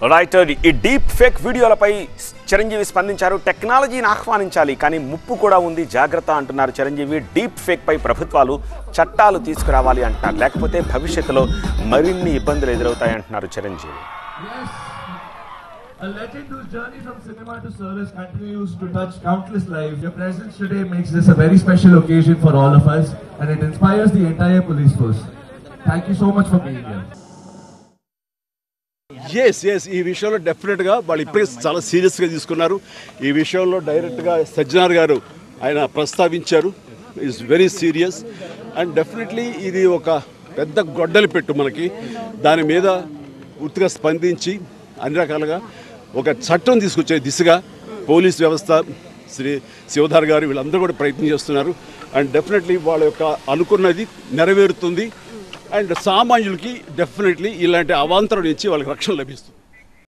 Right ఈ deep fake వీడియోలపై Chiranjeevi స్పందించారు. టెక్నాలజీని ఆహ్వానించాలి కానీ ముప్పు కూడా ఉంది, జాగ్రత్త అంటున్నారు చిరంజీవి. డీప్ ఫేక్ పై ప్రభుత్వాలు చట్టాలు తీసుకురావాలి అంటున్నారు, లేకపోతే భవిష్యత్తులో మరిన్ని ఇబ్బందులు ఎదురవుతాయి అంటున్నారు Chiranjeevi. A legend whose journey from cinema to service continues to touch countless lives. Your presence today makes this a very special occasion for all of us, and it inspires the entire police force. Thank you so much for being here. yes ఈ విషయంలో డెఫినెట్గా వాళ్ళు ఇప్పుడే చాలా సీరియస్గా తీసుకున్నారు. ఈ విషయంలో డైరెక్ట్గా సజ్జనార్ గారు ఆయన ప్రస్తావించారు. Is very serious and definitely ఇది ఒక పెద్ద గొడ్డలి పెట్టు మనకి. దాని మీద పూర్తిగా స్పందించి అన్ని రకాలుగా ఒక చట్టం తీసుకొచ్చే దిశగా పోలీస్ వ్యవస్థ, శ్రీ శివధార్ గారు వీళ్ళందరూ కూడా ప్రయత్నం చేస్తున్నారు. అండ్ డెఫినెట్లీ వాళ్ళ యొక్క అనుకున్నది నెరవేరుతుంది. అండ్ సామాన్యులకి డెఫినెట్లీ ఇలాంటి అవాంతరం నుంచి వాళ్ళకి రక్షణ లభిస్తుంది.